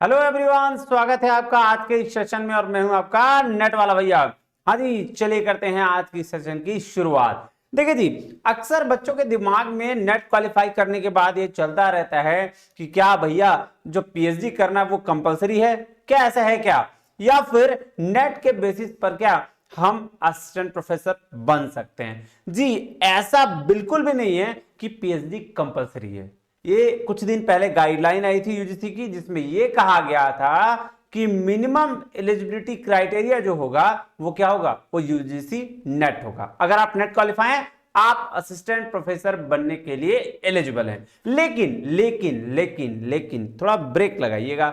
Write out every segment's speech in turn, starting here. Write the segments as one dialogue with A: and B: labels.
A: Hello everyone, स्वागत है आपका आज के इस सेशन में और मैं हूं आपका नेट वाला भैया। हाँ जी, चलिए करते हैं आज की सेशन की शुरुआत। देखिए जी, अक्सर बच्चों के दिमाग में नेट क्वालिफाई करने के बाद ये चलता रहता है कि क्या भैया जो पीएचडी करना वो कंपलसरी है, क्या ऐसा है क्या, या फिर नेट के बेसिस पर क्या हम असिस्टेंट प्रोफेसर बन सकते हैं। जी ऐसा बिल्कुल भी नहीं है कि पीएचडी कंपलसरी है। ये कुछ दिन पहले गाइडलाइन आई थी यूजीसी की, जिसमें ये कहा गया था कि मिनिमम एलिजिबिलिटी क्राइटेरिया जो होगा वो क्या होगा, वो यूजीसी नेट होगा। अगर आप नेट क्वालिफाई हैं आप असिस्टेंट प्रोफेसर बनने के लिए एलिजिबल हैं। लेकिन लेकिन लेकिन लेकिन थोड़ा ब्रेक लगाइएगा।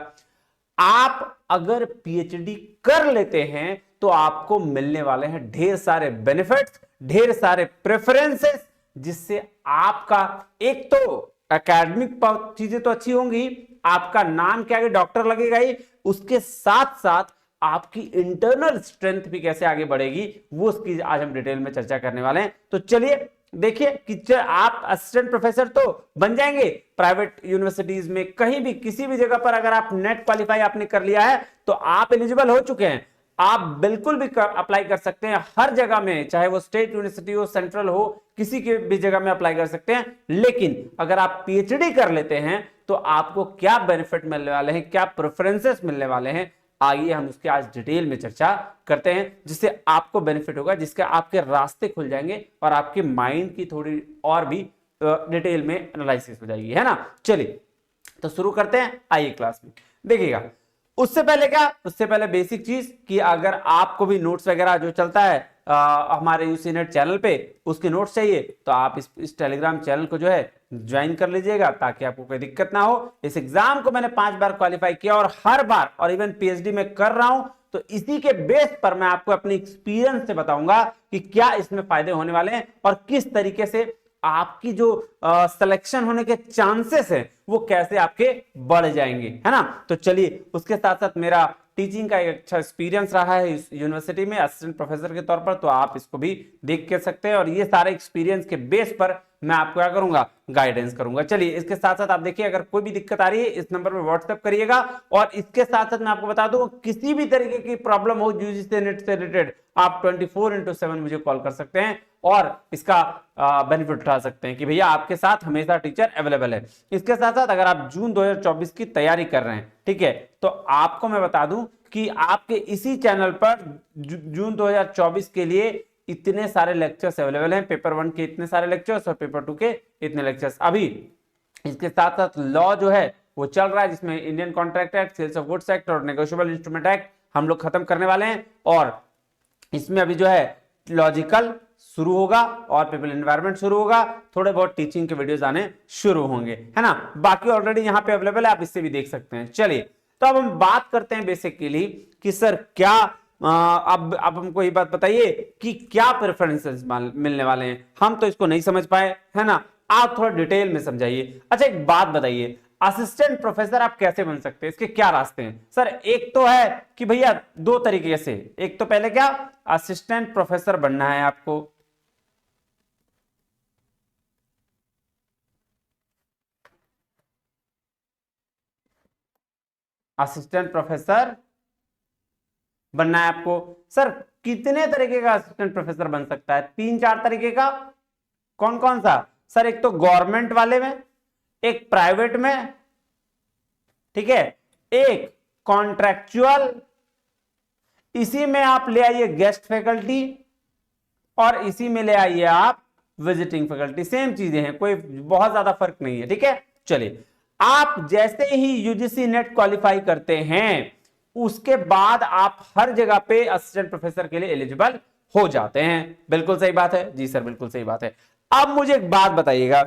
A: आप अगर पीएचडी कर लेते हैं तो आपको मिलने वाले हैं ढेर सारे बेनिफिट्स, ढेर सारे प्रेफरेंसेस, जिससे आपका एक तो एकेडमिक चीजें तो अच्छी होंगी, आपका नाम के आगे डॉक्टर लगेगा ही, उसके साथ साथ आपकी इंटरनल स्ट्रेंथ भी कैसे आगे बढ़ेगी वो उसकी आज हम डिटेल में चर्चा करने वाले हैं। तो चलिए देखिए कि आप असिस्टेंट प्रोफेसर तो बन जाएंगे प्राइवेट यूनिवर्सिटीज में, कहीं भी किसी भी जगह पर अगर आप नेट क्वालिफाई आपने कर लिया है तो आप एलिजिबल हो चुके हैं। आप बिल्कुल भी अप्लाई कर सकते हैं हर जगह में, चाहे वो स्टेट यूनिवर्सिटी हो, सेंट्रल हो, किसी के भी जगह में अप्लाई कर सकते हैं। लेकिन अगर आप पीएचडी कर लेते हैं तो आपको क्या बेनिफिट मिलने वाले हैं, क्या प्रेफरेंसेस मिलने वाले हैं, आइए हम उसके आज डिटेल में चर्चा करते हैं, जिससे आपको बेनिफिट होगा, जिसके आपके रास्ते खुल जाएंगे और आपके माइंड की थोड़ी और भी डिटेल में एनालिसिस हो जाएगी, है ना। चलिए तो शुरू करते हैं, आइए क्लास में देखिएगा। उससे पहले क्या, उससे पहले बेसिक चीज कि अगर आपको भी नोट्स वगैरह जो चलता है हमारे यूसी नेट चैनल पे, उसके नोट्स चाहिए तो आप इस टेलीग्राम चैनल को जो है ज्वाइन कर लीजिएगा, ताकि आपको कोई दिक्कत ना हो। इस एग्जाम को मैंने 5 बार क्वालिफाई किया और हर बार, और इवन पीएचडी में कर रहा हूं, तो इसी के बेस पर मैं आपको अपनी एक्सपीरियंस से बताऊंगा कि क्या इसमें फायदे होने वाले हैं और किस तरीके से आपकी जो सिलेक्शन होने के चांसेस है वो कैसे आपके बढ़ जाएंगे, है ना। तो चलिए, उसके साथ साथ मेरा टीचिंग का एक अच्छा एक्सपीरियंस रहा है इस यूनिवर्सिटी में असिस्टेंट प्रोफेसर के तौर पर, तो आप इसको भी देख के सकते हैं और ये सारे एक्सपीरियंस के बेस पर मैं आपको क्या करूंगा, गाइडेंस करूंगा। चलिए, इसके साथ साथ आप देखिए, अगर कोई भी दिक्कत आ रही है इस नंबर पर व्हाट्सएप करिएगा। और इसके साथ साथ मैं आपको बता दूं, किसी भी तरीके की प्रॉब्लम हो यूजीसी से नेट से रिलेटेड, आप 24/7 मुझे कॉल कर सकते हैं और इसका बेनिफिट उठा सकते हैं कि भैया आपके साथ हमेशा टीचर अवेलेबल है। इसके साथ साथ अगर आप जून 2024 की तैयारी कर रहे हैं, ठीक है, तो आपको मैं बता दूं कि आपके इसी चैनल पर जून 2024 के लिए इतने सारे लेक्चर्स अवेलेबल हैं। पेपर 1 के इतने सारे लेक्चर्स और पेपर 2 के इतने लेक्चर्स। अभी इसके साथ साथ लॉ जो है वो चल रहा है, जिसमें Indian contract act, sales of goods act और नेगोशिएबल इंस्ट्रूमेंट एक्ट हम लोग खत्म करने वाले हैं। और इसमें अभी जो है लॉजिकल शुरू होगा और पीपल एनवायरनमेंट शुरू होगा, थोड़े बहुत टीचिंग के वीडियोस आने शुरू होंगे, है ना। बाकी ऑलरेडी यहाँ पे अवेलेबल है, आप इससे भी देख सकते हैं। चलिए, तो अब हम बात करते हैं बेसिकली कि सर क्या अब हमको ये बात बताइए कि क्या प्रेफरेंसेस मिलने वाले हैं। हम तो इसको नहीं समझ पाए, है ना, आप थोड़ा डिटेल में समझाइए। अच्छा, एक बात बताइए, असिस्टेंट प्रोफेसर आप कैसे बन सकते हैं, इसके क्या रास्ते हैं। सर एक तो है कि भैया 2 तरीके से, एक तो पहले क्या, असिस्टेंट प्रोफेसर बनना है आपको, असिस्टेंट प्रोफेसर बनना है आपको। सर कितने तरीके का असिस्टेंट प्रोफेसर बन सकता है, 3-4 तरीके का। कौन कौन सा। सर एक तो गवर्नमेंट वाले में, एक प्राइवेट में, ठीक है, एक कॉन्ट्रैक्चुअल, इसी में आप ले आइए गेस्ट फैकल्टी, और इसी में ले आइए आप विजिटिंग फैकल्टी। सेम चीजें हैं, कोई बहुत ज्यादा फर्क नहीं है, ठीक है। चलिए, आप जैसे ही यूजीसी नेट क्वालिफाई करते हैं उसके बाद आप हर जगह पे असिस्टेंट प्रोफेसर के लिए एलिजिबल हो जाते हैं। बिल्कुल सही बात है जी सर, बिल्कुल सही बात है। अब मुझे एक बात बताइएगा,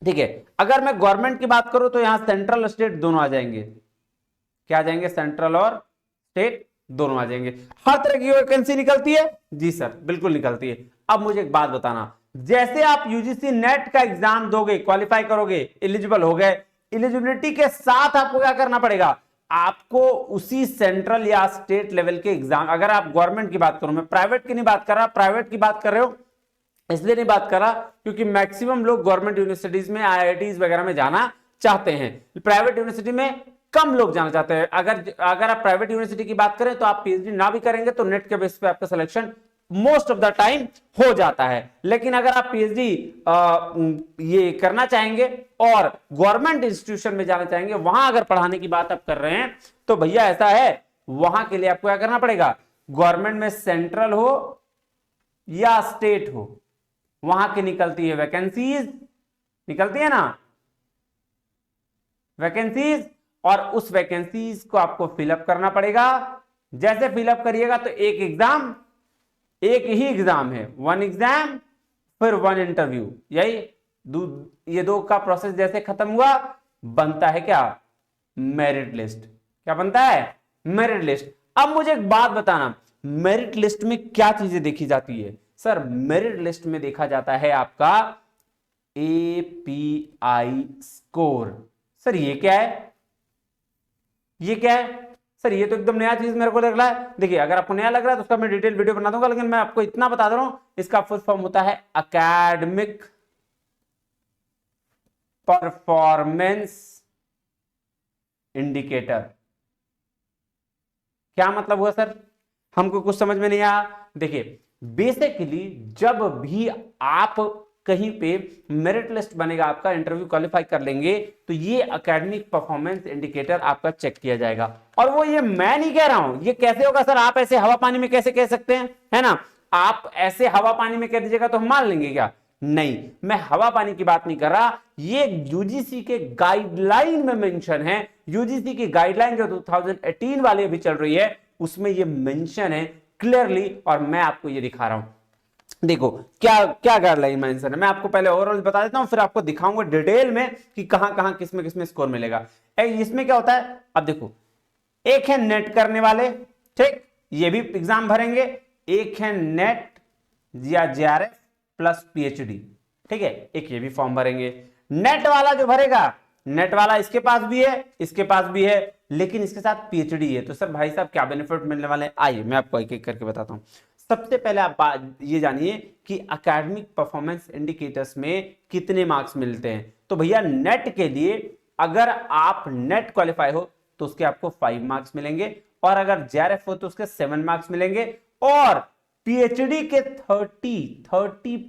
A: ठीक है, अगर मैं गवर्नमेंट की बात करूं तो यहां सेंट्रल और स्टेट दोनों आ जाएंगे। क्या आ जाएंगे, सेंट्रल और स्टेट दोनों आ जाएंगे। हर तरह की वैकेंसी निकलती है जी सर, बिल्कुल निकलती है। अब मुझे एक बात बताना, जैसे आप यूजीसी नेट का एग्जाम दोगे, क्वालिफाई करोगे, एलिजिबल हो गए, एलिजिबिलिटी के साथ आपको क्या करना पड़ेगा, आपको उसी सेंट्रल या स्टेट लेवल के एग्जाम, अगर आप गवर्नमेंट की बात करो, मैं प्राइवेट की नहीं बात कर रहा, प्राइवेट की बात कर रहे हो इसलिए नहीं बात कर रहा क्योंकि मैक्सिमम लोग गवर्नमेंट यूनिवर्सिटीज में, आईआईटीज वगैरह में जाना चाहते हैं। प्राइवेट यूनिवर्सिटी में कम लोग जाना चाहते हैं। अगर आप प्राइवेट यूनिवर्सिटी की बात करें तो आप पीएचडी ना भी करेंगे तो नेट के बेस पे आपका selection most of the time हो जाता है। लेकिन अगर आप पीएचडी ये करना चाहेंगे और गवर्नमेंट इंस्टीट्यूशन में जाना चाहेंगे, वहां अगर पढ़ाने की बात आप कर रहे हैं, तो भैया ऐसा है, वहां के लिए आपको क्या करना पड़ेगा, गवर्नमेंट में सेंट्रल हो या स्टेट हो, वहां की निकलती है वैकेंसीज, निकलती है ना वैकेंसीज, और उस वैकेंसीज को आपको फिलअप करना पड़ेगा। जैसे फिलअप करिएगा तो एक ही एग्जाम है, वन एग्जाम फिर वन इंटरव्यू, यही ये दो का प्रोसेस जैसे खत्म हुआ, बनता है क्या, मेरिट लिस्ट। क्या बनता है, मेरिट लिस्ट। अब मुझे एक बात बताना, मेरिट लिस्ट में क्या चीजें देखी जाती है? सर मेरिट लिस्ट में देखा जाता है आपका एपीआई स्कोर। सर ये क्या है, ये क्या है? सर ये तो एकदम नया चीज मेरे को लग रहा है। देखिए अगर आपको नया लग रहा है तो उसका मैं डिटेल वीडियो बना दूंगा, लेकिन मैं आपको इतना बता दे रहा हूं, इसका फुल फॉर्म होता है एकेडमिक परफॉर्मेंस इंडिकेटर। क्या मतलब हुआ सर, हमको कुछ समझ में नहीं आया। देखिए बेसिकली जब भी आप कहीं पे मेरिट लिस्ट बनेगा आपका, इंटरव्यू क्वालिफाई कर लेंगे, तो ये एकेडमिक परफॉर्मेंस इंडिकेटर आपका चेक किया जाएगा। और वो ये मैं नहीं कह रहा हूं, ये कैसे होगा सर, आप ऐसे हवा पानी में कैसे कह सकते हैं, है ना, आप ऐसे हवा पानी में कह दीजिएगा तो हम मान लेंगे क्या? नहीं, मैं हवा पानी की बात नहीं कर रहा, ये यूजीसी के गाइडलाइन में मेंशन है। यूजीसी की गाइडलाइन जो 2018 वाली अभी चल रही है, उसमें ये मेंशन है क्लियरली, और मैं आपको ये दिखा रहा हूं। देखो क्या क्या गाइडलाइन मेंशन है, मैं आपको पहले ओवरऑल बता देता हूं, फिर आपको दिखाऊंगा डिटेल में कि कहां कहां किसमें स्कोर मिलेगा। इसमें क्या होता है, अब देखो, एक है नेट करने वाले, ठीक, ये भी एग्जाम भरेंगे, एक है नेट या जेआरएफ प्लस पीएचडी, ठीक है, एक ये भी फॉर्म भरेंगे। नेट वाला जो भरेगा, नेट वाला इसके पास भी है, इसके पास भी है, लेकिन इसके साथ पीएचडी है। तो सर भाई साहब क्या बेनिफिट मिलने वाले हैं, आइए मैं आपको एक एक करके बताता हूं। सबसे पहले आप ये जानिए कि एकेडमिक परफॉर्मेंस इंडिकेटर्स में कितने मार्क्स मिलते हैं। तो भैया नेट के लिए अगर आप नेट क्वालिफाई हो तो उसके आपको 5 मार्क्स मिलेंगे, और अगर जेआरएफ हो तो उसके 7 मार्क्स मिलेंगे, और पीएचडी के 30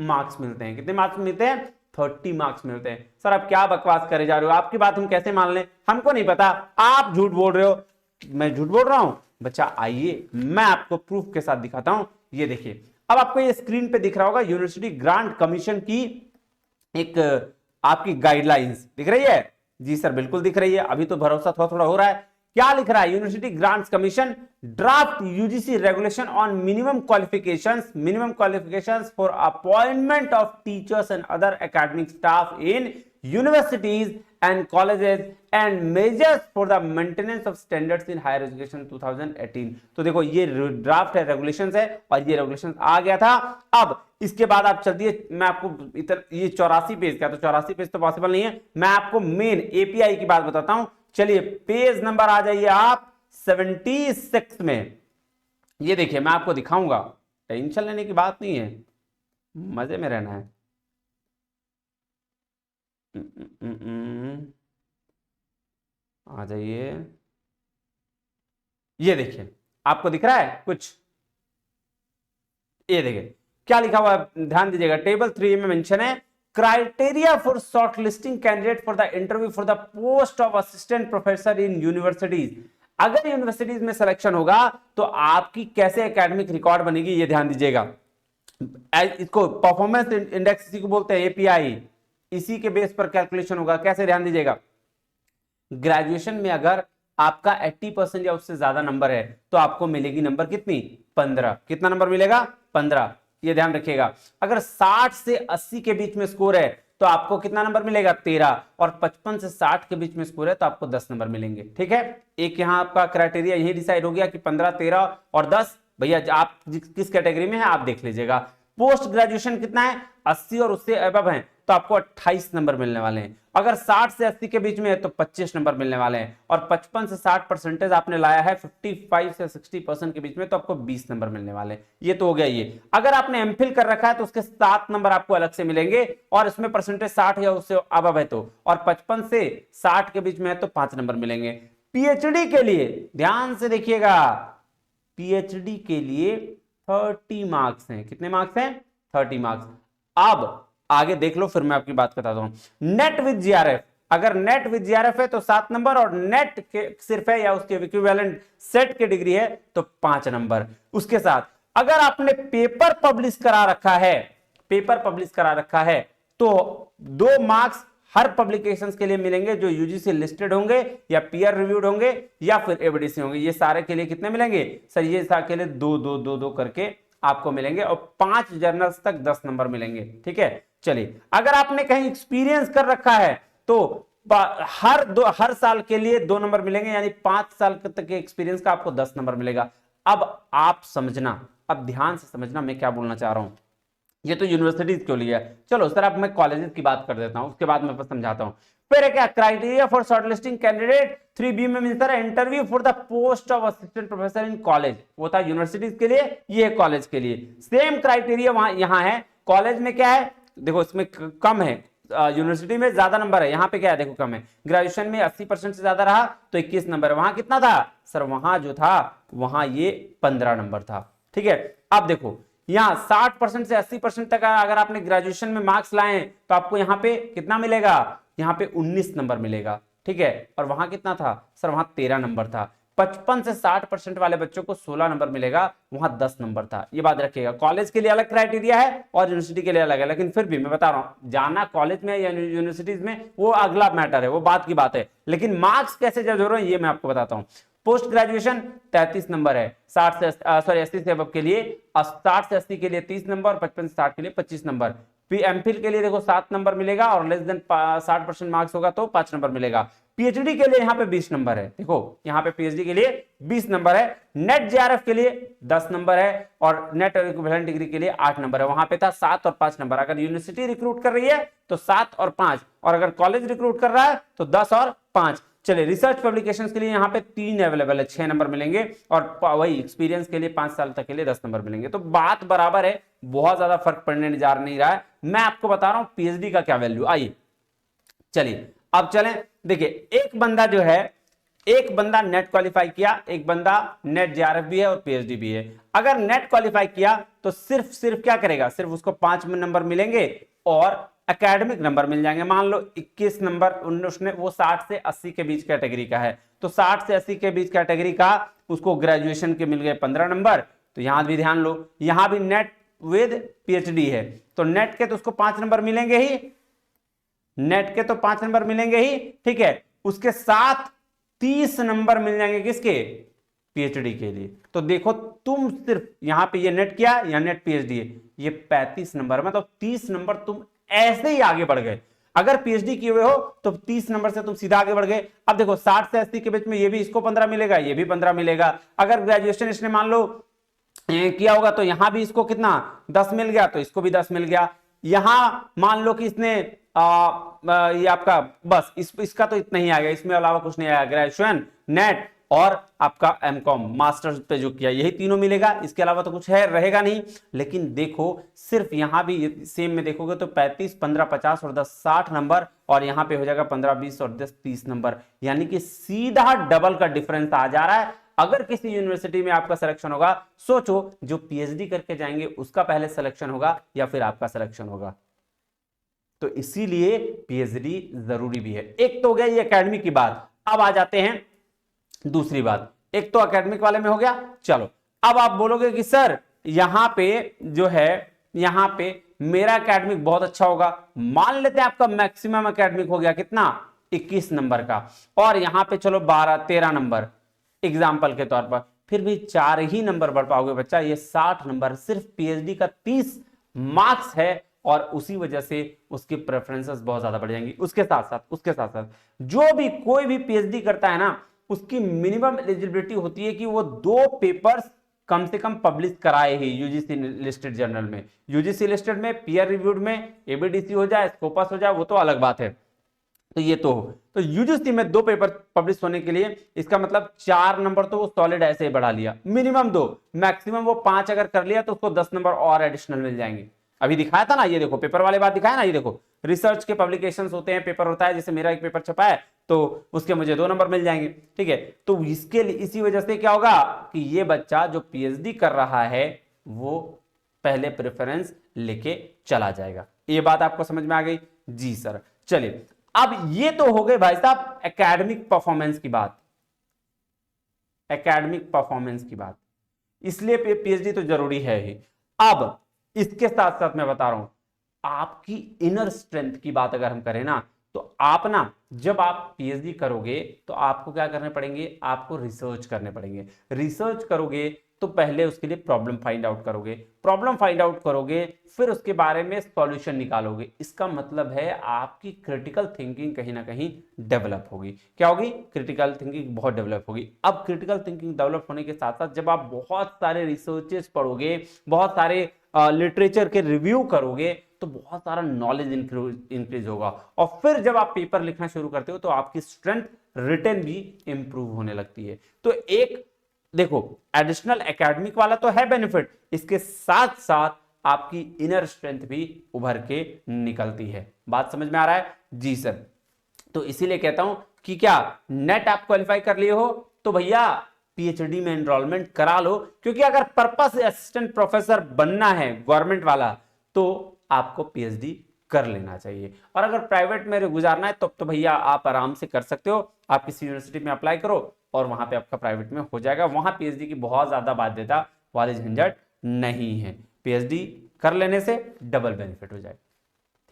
A: मार्क्स मिलते हैं। कितने मार्क्स मिलते हैं? 30 मार्क्स मिलते हैं। सर आप क्या बकवास करे जा रहे हो, आपकी बात हम कैसे मान लें, हमको नहीं पता, आप झूठ बोल रहे हो। मैं झूठ बोल रहा हूं? बच्चा आइए मैं आपको प्रूफ के साथ दिखाता हूं। ये देखिए, अब आपको ये स्क्रीन पे दिख रहा होगा यूनिवर्सिटी ग्रांट कमीशन की एक आपकी गाइडलाइंस दिख रही है। जी सर बिल्कुल दिख रही है, अभी तो भरोसा थोड़ा थोड़ा हो रहा है। क्या लिख रहा है, university grants commission draft UGC regulation on minimum qualifications for appointment of teachers and other academic staff in universities and colleges and measures for the maintenance of standards in higher education 2018। तो देखो ये draft है, regulations है, और ये regulation आ गया था। अब इसके बाद आप चलती, मैं आपको इधर ये 84 पेज का, तो 84 पेज तो पॉसिबल नहीं है, मैं आपको मेन एपीआई की बात बताता हूं। चलिए पेज नंबर आ जाइए आप 76 में। ये देखिए मैं आपको दिखाऊंगा, टेंशन लेने की बात नहीं है, मजे में रहना है। आ जाइए, ये देखिए आपको दिख रहा है कुछ, ये देखिए क्या लिखा हुआ है, ध्यान दीजिएगा। टेबल 3 में मेंशन है criteria for shortlisting candidate for the interview for the post of assistant professor in universities. अगर यूनिवर्सिटीज में सिलेक्शन होगा तो आपकी कैसे एकेडमिक रिकॉर्ड बनेगी, ये ध्यान दीजिएगा। इसको परफॉर्मेंस इंडेक्स इसी को बोलते हैं, एपीआई, इसी के बेस पर कैलकुलेशन होगा। कैसे, ध्यान दीजिएगा, ग्रेजुएशन में अगर आपका 80% या उससे ज्यादा नंबर है तो आपको मिलेगी नंबर कितनी, 15। कितना नंबर मिलेगा, 15, ये ध्यान रखिएगा। अगर 60 से 80 के बीच में स्कोर है तो आपको कितना नंबर मिलेगा, 13, और 55 से 60 के बीच में स्कोर है तो आपको 10 नंबर मिलेंगे। ठीक है, एक यहां आपका क्राइटेरिया यही डिसाइड हो गया कि 15, 13 और 10। भैया आप किस कैटेगरी में है आप देख लीजिएगा। पोस्ट ग्रेजुएशन कितना है, 80 और उससे अबव है तो आपको 28 नंबर मिलने वाले हैं। अगर 60 से 80 के बीच में है तो 25 नंबर मिलने वाले हैं, और 55 से 60 परसेंटेज आपने लाया है 55 से 60% के बीच में तो आपको 20 नंबर मिलने वाले हैं। ये तो हो गया ये। अगर आपने एमफिल कर रखा है तो उसके 7 नंबर आपको अलग से मिलेंगे, और इसमें परसेंटेज 60 या उससे अब है तो, और 55 से 60 के बीच में है तो 5 नंबर मिलेंगे। पीएचडी के लिए ध्यान से देखिएगा, पीएचडी के लिए 30 मार्क्स हैं। कितने मार्क्स हैं? 30 मार्क्स। अब आगे देख लो, फिर मैं आपकी बात बताता हूं। नेट विद जीआरएफ, अगर नेट विद जीआरएफ है तो 7 नंबर, और नेट के सिर्फ है या उसके इक्विवेलेंट सेट की डिग्री है तो 5 नंबर। उसके साथ अगर आपने पेपर पब्लिश करा रखा है, पेपर पब्लिश करा रखा है तो 2 मार्क्स हर पब्लिकेशंस के लिए मिलेंगे जो यूजीसी लिस्टेड होंगे या पीयर रिव्यूड होंगे या फिर एबीडीसी होंगे। ये सारे के लिए कितने मिलेंगे सर? ये सारे के लिए 2-2-2-2 करके आपको मिलेंगे, और 5 जर्नल्स तक 10 नंबर मिलेंगे। ठीक है, चलिए। अगर आपने कहीं एक्सपीरियंस कर रखा है तो हर साल के लिए 2 नंबर मिलेंगे, यानी 5 साल तक के एक्सपीरियंस का आपको 10 नंबर मिलेगा। अब आप समझना, अब ध्यान से समझना मैं क्या बोलना चाह रहा हूं। ये तो यूनिवर्सिटीज के लिए है। चलो सर अब मैं कॉलेजेस की बात कर देता हूं, उसके बाद मैं समझाता हूं। फिर क्या criteria for shortlisting candidate 3B में मिलता है interview for the post of assistant professor in college. वो था यूनिवर्सिटीज के लिए, ये है कॉलेज के लिए। सेम क्राइटेरिया वहां यहां है। कॉलेज में क्या है देखो, इसमें कम है, यूनिवर्सिटी में ज्यादा नंबर है, यहां पे क्या है देखो कम है। ग्रेजुएशन में 80% से ज्यादा रहा तो 21 नंबर। वहां कितना था सर? वहां जो था वहां ये 15 नंबर था। ठीक है, अब देखो यहां 60% से 80% तक अगर आपने ग्रेजुएशन में मार्क्स लाए तो आपको यहां पे कितना मिलेगा? यहां पे 19 नंबर मिलेगा। ठीक है, और वहां कितना था सर? वहां 13 नंबर था। 55 से 60% वाले बच्चों को 16 नंबर मिलेगा, वहां 10 नंबर था। ये बात रखिएगा। कॉलेज के लिए अलग क्राइटेरिया है और यूनिवर्सिटी के लिए अलग है, लेकिन फिर भी मैं बता रहा हूं, जाना कॉलेज में या यूनिवर्सिटीज में वो अगला मैटर है, वो बात की बात है, लेकिन मार्क्स कैसे जज हो रहे हैं ये मैं आपको बताता हूं। पोस्ट ग्रेजुएशन 33 नंबर है 80 से अबव के लिए, 60 से 80 के लिए 30 नंबर, 55 से 60 के लिए 25 नंबर। एमफिल के लिए देखो 7 नंबर मिलेगा, और लेस देन 60% मार्क्स होगा तो 5 नंबर मिलेगा। पीएचडी के लिए यहां पे 20 नंबर है। देखो यहां पे पीएचडी के लिए 20 नंबर है। नेट जेआरएफ के लिए 10 नंबर है, और नेट इक्विवेलेंट डिग्री के लिए 8 नंबर है। वहां पे था 7 और 5 नंबर। अगर यूनिवर्सिटी रिक्रूट कर रही है तो 7 और 5, और अगर कॉलेज रिक्रूट कर रहा है तो 10 और 5। चलिए, रिसर्च पब्लिकेशंस के लिए यहाँ पे 3 अवेलेबल है, 6 नंबर मिलेंगे, और वही एक्सपीरियंस के लिए 5 साल तक के लिए 10 नंबर मिलेंगे। तो बात बराबर है, बहुत ज्यादा फर्क पड़ने जा नहीं रहा है। मैं आपको बता रहा हूं पीएचडी का क्या वैल्यू। आइए चलिए अब चलें। देखिए एक बंदा जो है, एक बंदा नेट क्वालिफाई किया, एक बंदा नेट जेआरएफ भी है और पीएचडी भी है। अगर नेट क्वालिफाई किया तो सिर्फ क्या करेगा? सिर्फ उसको 5 नंबर मिलेंगे और एकेडमिक नंबर मिल जाएंगे। मान लो 21 नंबर उसने, वो 60 से 80 के बीच कैटेगरी का है, तो 60 से 80 के बीच कैटेगरी का उसको ग्रेजुएशन के मिल गए 15 नंबर। तो यहां भी ध्यान लो, यहां भी नेट विद पीएचडी है, तो नेट के तो उसको 5 नंबर मिलेंगे ही, नेट के तो 5 नंबर मिलेंगे ही। ठीक है, उसके साथ 30 नंबर मिल जाएंगे किसके? पीएचडी के लिए। तो देखो तुम सिर्फ यहां पे ये नेट किया या नेट पीएचडी है, ये 35 नंबर, मतलब 30 नंबर तुम ऐसे ही आगे बढ़ गए। अगर पीएचडी किए हुए हो तो 30 नंबर से तुम सीधा आगे बढ़ गए। अब देखो 60 से 80 के बीच में ये भी इसको 15 मिलेगा, ये भी 15 मिलेगा। अगर ग्रेजुएशन इसने मान लो किया होगा तो यहां भी इसको कितना 10 मिल गया, तो इसको भी 10 मिल गया। यहां मान लो कि इसने ये आपका बस इसका तो इतना ही आ गया, इसमें अलावा कुछ नहीं आया। ग्रेजुएशन, नेट और आपका एमकॉम मास्टर्स पे जो किया, यही तीनों मिलेगा, इसके अलावा तो कुछ है रहेगा नहीं। लेकिन देखो सिर्फ यहां भी सेम में देखोगे तो 35, 15, 50 और 10 60 नंबर, और यहां पे हो जाएगा 15, 20 और 10 30 नंबर, यानी कि सीधा डबल का डिफरेंस आ जा रहा है। अगर किसी यूनिवर्सिटी में आपका सिलेक्शन होगा, सोचो जो पीएचडी करके जाएंगे उसका पहले सिलेक्शन होगा या फिर आपका सिलेक्शन होगा। तो इसीलिए पीएचडी जरूरी भी है। एक तो हो गया ये एकेडमिक की बात। अब आ जाते हैं दूसरी बात। एक तो एकेडमिक वाले में हो गया। चलो अब आप बोलोगे कि सर यहां पे जो है, यहां पे मेरा एकेडमिक बहुत अच्छा होगा। मान लेते हैं आपका मैक्सिमम एकेडमिक हो गया कितना? 21 नंबर का, और यहां पे चलो 12, 13 नंबर एग्जाम्पल के तौर पर, फिर भी 4 ही नंबर बढ़ पाओगे बच्चा। ये 60 नंबर सिर्फ पीएचडी का 30 मार्क्स है, और उसी वजह से उसकी प्रेफरेंसेस बहुत ज्यादा बढ़ जाएंगी। उसके साथ साथ जो भी कोई भी पीएचडी करता है ना, उसकी मिनिमम एलिजिबिलिटी होती है कि वो 2 पेपर्स कम से कम पब्लिश कराए ही यूजीसी लिस्टेड जर्नल में। यूजीसी लिस्टेड में, पीयर रिव्यूड में, एबीडीसी हो जाए, स्कोपस हो जाए, वो तो अलग बात है। तो ये तो हो, तो यूजीसी में 2 पेपर पब्लिश होने के लिए इसका मतलब 4 नंबर तो वो सॉलिड ऐसे ही बढ़ा लिया, मिनिमम 2, मैक्सिमम वो 5 अगर कर लिया तो उसको 10 नंबर और एडिशनल मिल जाएंगे। अभी दिखाया था ना, ये देखो पेपर वाले बात दिखाया ना, ये देखो रिसर्च के पब्लिकेशंस होते हैं, पेपर होता है, जैसे मेरा एक पेपर छपा है तो उसके मुझे 2 नंबर मिल जाएंगे, ठीक है। तो इसके लिए इसी वजह से क्या होगा कि ये बच्चा जो पीएचडी कर रहा है वो पहले प्रेफरेंस लेके चला जाएगा। ये बात आपको समझ में आ गई जी सर। चलिए, अब ये तो हो गए भाई साहब एकेडमिक परफॉर्मेंस की बात, एकेडमिक परफॉर्मेंस की बात, इसलिए पीएचडी तो जरूरी है ही। अब इसके साथ साथ मैं बता रहा हूं आपकी इनर स्ट्रेंथ की बात अगर हम करें ना, तो आप ना जब आप पीएचडी करोगे तो आपको क्या करने पड़ेंगे, आपको रिसर्च करने पड़ेंगे। रिसर्च करोगे तो पहले उसके लिए प्रॉब्लम फाइंड आउट करोगे, प्रॉब्लम फाइंड आउट करोगे, फिर उसके बारे में सॉल्यूशन निकालोगे। इसका मतलब है आपकी क्रिटिकल थिंकिंग कहीं ना कहीं डेवलप होगी। क्या होगी, क्रिटिकल थिंकिंग बहुत डेवलप होगी। अब क्रिटिकल थिंकिंग डेवलप होने के साथ साथ जब आप बहुत सारे रिसर्चेस पढ़ोगे, बहुत सारे लिटरेचर के रिव्यू करोगे, तो बहुत सारा नॉलेज इंक्रीज होगा। और फिर जब आप पेपर लिखना शुरू करते हो तो आपकी स्ट्रेंथ रिटन भी इंप्रूव होने लगती है। तो एक देखो एडिशनल एकेडमिक वाला तो है बेनिफिट, इसके साथ साथ आपकी इनर स्ट्रेंथ भी उभर के निकलती है। बात समझ में आ रहा है जी सर। तो इसीलिए कहता हूं कि क्या नेट आप क्वालिफाई कर लिए हो तो भैया पीएचडी में एनरोलमेंट करा लो, क्योंकि अगर पर्पस असिस्टेंट प्रोफेसर बनना है गवर्नमेंट वाला तो आपको पीएचडी कर लेना चाहिए। और अगर प्राइवेट में गुजारना है तो भैया आप आराम से कर सकते हो, आप किसी यूनिवर्सिटी में अप्लाई करो और वहां पे आपका प्राइवेट में हो जाएगा। वहां पीएचडी की बहुत ज्यादा बाध्यता वाली झंझट नहीं है, पीएचडी कर लेने से डबल बेनिफिट हो जाएगा।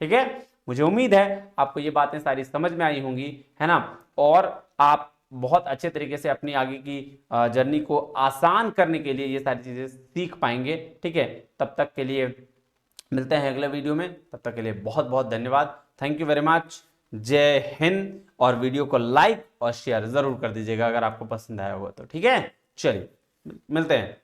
A: ठीक है, मुझे उम्मीद है आपको ये बातें सारी समझ में आई होंगी, है ना, और आप बहुत अच्छे तरीके से अपनी आगे की जर्नी को आसान करने के लिए ये सारी चीजें सीख पाएंगे। ठीक है, तब तक के लिए मिलते हैं अगले वीडियो में, तब तक के लिए बहुत बहुत धन्यवाद। थैंक यू वेरी मच, जय हिंद। और वीडियो को लाइक और शेयर जरूर कर दीजिएगा अगर आपको पसंद आया होगा तो। ठीक है, चलिए मिलते हैं।